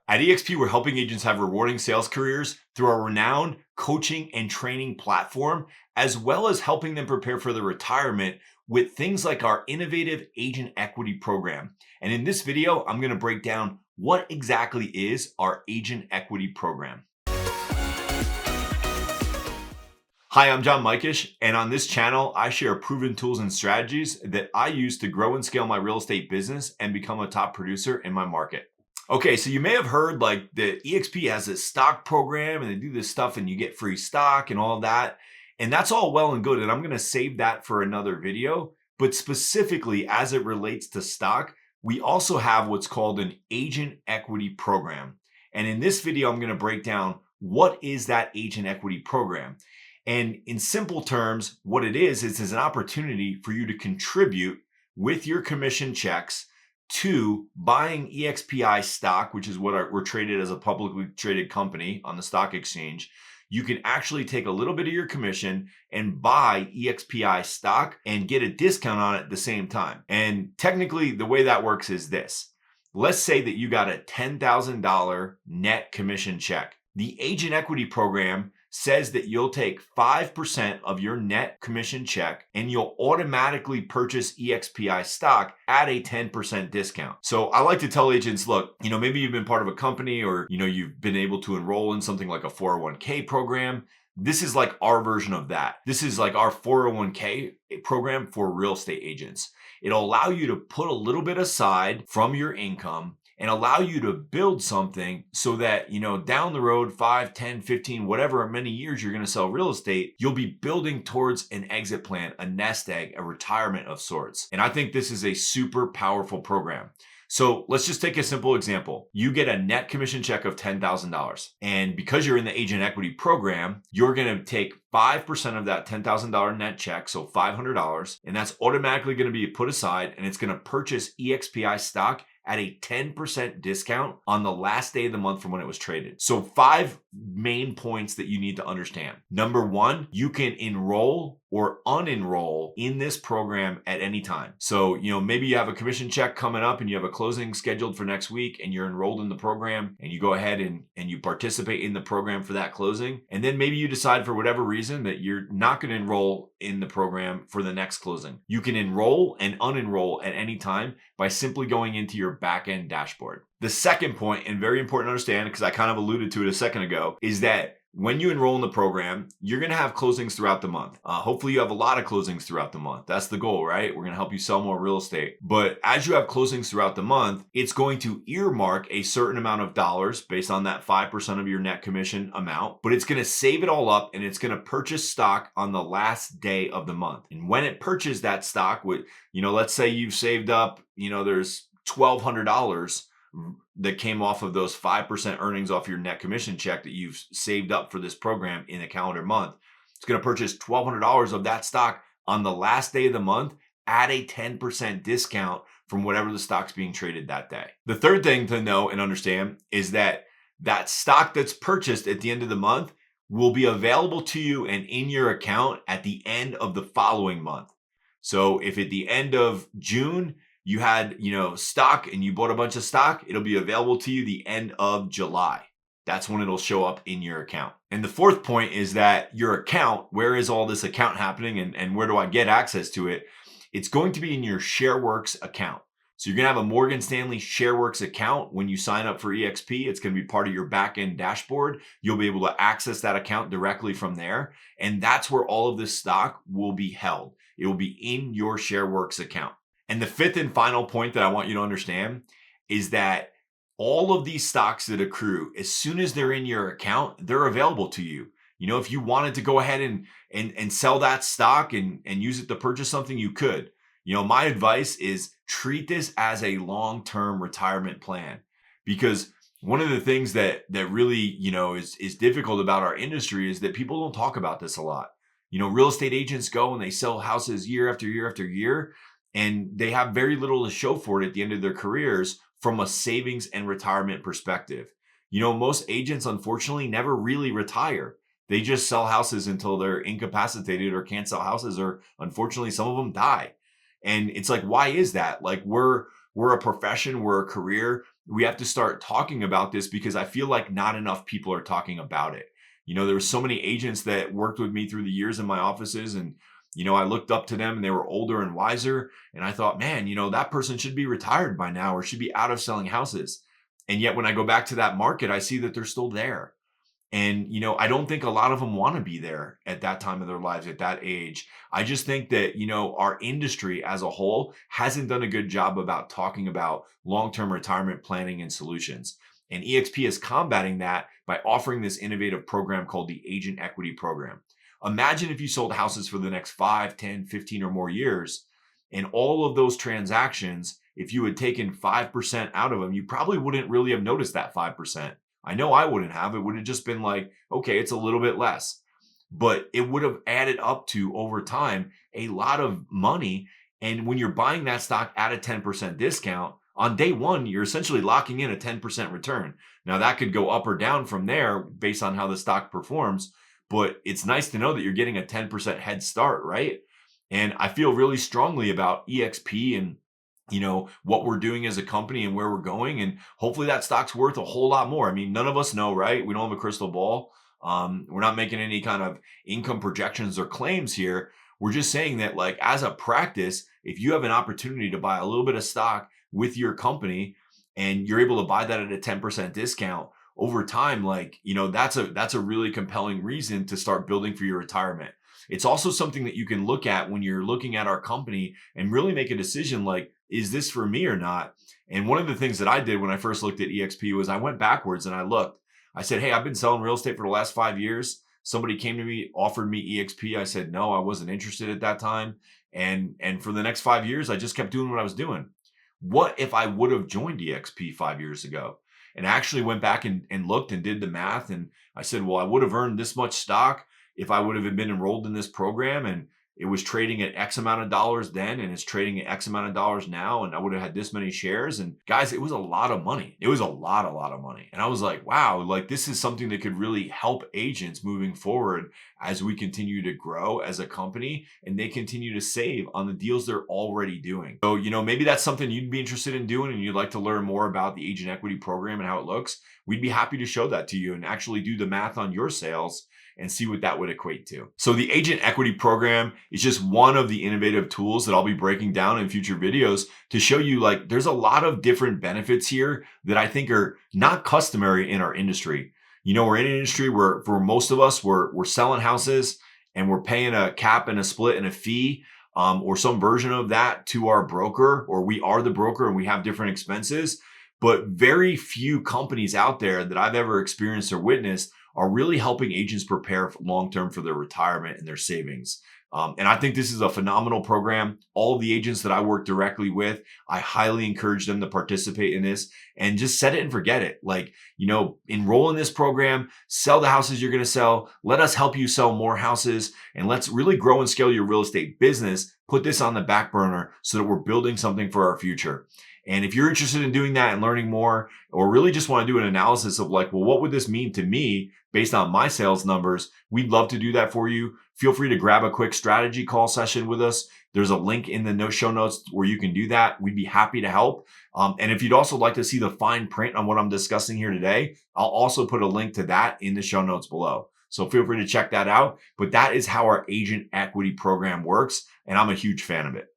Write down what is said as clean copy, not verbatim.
At eXp, we're helping agents have rewarding sales careers through our renowned coaching and training platform, as well as helping them prepare for their retirement with things like our innovative agent equity program. And in this video, I'm going to break down what exactly is our agent equity program. Hi, I'm Mikesh, and on this channel, I share proven tools and strategies that I use to grow and scale my real estate business and become a top producer in my market. Okay, so you may have heard like the eXp has this stock program and they do this stuff and you get free stock and all that. And that's all well and good. And I'm going to save that for another video. But specifically as it relates to stock, we also have what's called an agent equity program. And in this video, I'm going to break down what is that agent equity program. And in simple terms, what it is an opportunity for you to contribute with your commission checks to buying EXPI stock, which is what we're traded as a publicly traded company on the stock exchange. You can actually take a little bit of your commission and buy EXPI stock and get a discount on it at the same time. And technically, the way that works is this. Let's say that you got a $10,000 net commission check. The agent equity program says that you'll take 5% of your net commission check and you'll automatically purchase EXPI stock at a 10% discount. So I like to tell agents, look, maybe you've been part of a company or, you've been able to enroll in something like a 401k program. This is like our version of that. This is like our 401k program for real estate agents. It'll allow you to put a little bit aside from your income and allow you to build something so that, down the road, 5, 10, 15, whatever many years you're going to sell real estate, you'll be building towards an exit plan, a nest egg, a retirement of sorts. And I think this is a super powerful program. So let's just take a simple example. You get a net commission check of $10,000. And because you're in the agent equity program, you're going to take 5% of that $10,000 net check, so $500, and that's automatically going to be put aside and it's going to purchase EXPI stock at a 10% discount on the last day of the month from when it was traded. So 5 main points that you need to understand. Number 1, you can enroll or unenroll in this program at any time. So, maybe you have a commission check coming up and you have a closing scheduled for next week and you're enrolled in the program and you go ahead and you participate in the program for that closing. And then maybe you decide for whatever reason that you're not going to enroll in the program for the next closing. You can enroll and unenroll at any time by simply going into your back-end dashboard. The second point, and very important to understand because I kind of alluded to it a second ago, is that when you enroll in the program, you're going to have closings throughout the month. Hopefully you have a lot of closings throughout the month. That's the goal, right? We're going to help you sell more real estate. But as you have closings throughout the month, it's going to earmark a certain amount of dollars based on that 5% of your net commission amount, but it's going to save it all up and it's going to purchase stock on the last day of the month. And when it purchases that stock, let's say you've saved up, there's $1,200 that came off of those 5% earnings off your net commission check that you've saved up for this program in a calendar month. It's going to purchase $1,200 of that stock on the last day of the month at a 10% discount from whatever the stock's being traded that day. The third thing to know and understand is that stock that's purchased at the end of the month will be available to you and in your account at the end of the following month. So if at the end of June, you had, stock and you bought a bunch of stock, it'll be available to you the end of July. That's when it'll show up in your account. And the fourth point is that your account, where is all this account happening and where do I get access to it? It's going to be in your ShareWorks account. So you're going to have a Morgan Stanley ShareWorks account when you sign up for eXp. It's going to be part of your back-end dashboard. You'll be able to access that account directly from there. And that's where all of this stock will be held. It will be in your ShareWorks account. And the fifth and final point that I want you to understand is that all of these stocks that accrue, as soon as they're in your account, they're available to you. If you wanted to go ahead and sell that stock and use it to purchase something, you could. My advice is treat this as a long-term retirement plan, because one of the things that really, is difficult about our industry is that people don't talk about this a lot. Real estate agents go and they sell houses year after year after year, and they have very little to show for it at the end of their careers from a savings and retirement perspective. Most agents, unfortunately, never really retire. They just sell houses until they're incapacitated or can't sell houses, or unfortunately, some of them die. And it's like, why is that? Like we're a profession, we're a career we have to start talking about this because I feel like not enough people are talking about it. There were so many agents that worked with me through the years in my offices, and I looked up to them and they were older and wiser. And I thought, man, that person should be retired by now or should be out of selling houses. And yet when I go back to that market, I see that they're still there. And, I don't think a lot of them want to be there at that time of their lives, at that age. I just think that, our industry as a whole hasn't done a good job about talking about long-term retirement planning and solutions. And eXp is combating that by offering this innovative program called the Agent Equity Program. Imagine if you sold houses for the next 5, 10, 15 or more years, and all of those transactions, if you had taken 5% out of them, you probably wouldn't really have noticed that 5%. I know I wouldn't have. It would have just been like, okay, it's a little bit less. But it would have added up to, over time, a lot of money. And when you're buying that stock at a 10% discount, on day one, you're essentially locking in a 10% return. Now, that could go up or down from there based on how the stock performs. But it's nice to know that you're getting a 10% head start, right? And I feel really strongly about eXp and what we're doing as a company and where we're going. And hopefully that stock's worth a whole lot more. I mean, none of us know, right? We don't have a crystal ball. We're not making any kind of income projections or claims here. We're just saying that, like, as a practice, if you have an opportunity to buy a little bit of stock with your company and you're able to buy that at a 10% discount over time, like, that's a really compelling reason to start building for your retirement. It's also something that you can look at when you're looking at our company and really make a decision like, is this for me or not? And one of the things that I did when I first looked at eXp was I went backwards and I looked. I said, hey, I've been selling real estate for the last 5 years. Somebody came to me, offered me eXp. I said, no, I wasn't interested at that time. And for the next 5 years, I just kept doing what I was doing. What if I would have joined eXp 5 years ago? And I actually went back and looked and did the math. And I said, well, I would have earned this much stock if I would have been enrolled in this program, and it was trading at X amount of dollars then, and it's trading at X amount of dollars now, and I would have had this many shares. And guys, it was a lot of money. It was a lot of money. And I was like, wow, like this is something that could really help agents moving forward as we continue to grow as a company and they continue to save on the deals they're already doing. So, maybe that's something you'd be interested in doing and you'd like to learn more about the Agent Equity Program and how it looks. We'd be happy to show that to you and actually do the math on your sales and see what that would equate to. So the Agent Equity Program is just one of the innovative tools that I'll be breaking down in future videos to show you, like, there's a lot of different benefits here that I think are not customary in our industry. We're in an industry where for most of us, we're selling houses and we're paying a cap and a split and a fee or some version of that to our broker, or we are the broker and we have different expenses. But very few companies out there that I've ever experienced or witnessed are really helping agents prepare long-term for their retirement and their savings. And I think this is a phenomenal program. All of the agents that I work directly with, I highly encourage them to participate in this and just set it and forget it. Like, enroll in this program, sell the houses you're going to sell. Let us help you sell more houses, and let's really grow and scale your real estate business. Put this on the back burner so that we're building something for our future. And if you're interested in doing that and learning more, or really just want to do an analysis of like, well, what would this mean to me based on my sales numbers? We'd love to do that for you. Feel free to grab a quick strategy call session with us. There's a link in the show notes where you can do that. We'd be happy to help. And if you'd also like to see the fine print on what I'm discussing here today, I'll also put a link to that in the show notes below. So feel free to check that out. But that is how our Agent Equity Program works, and I'm a huge fan of it.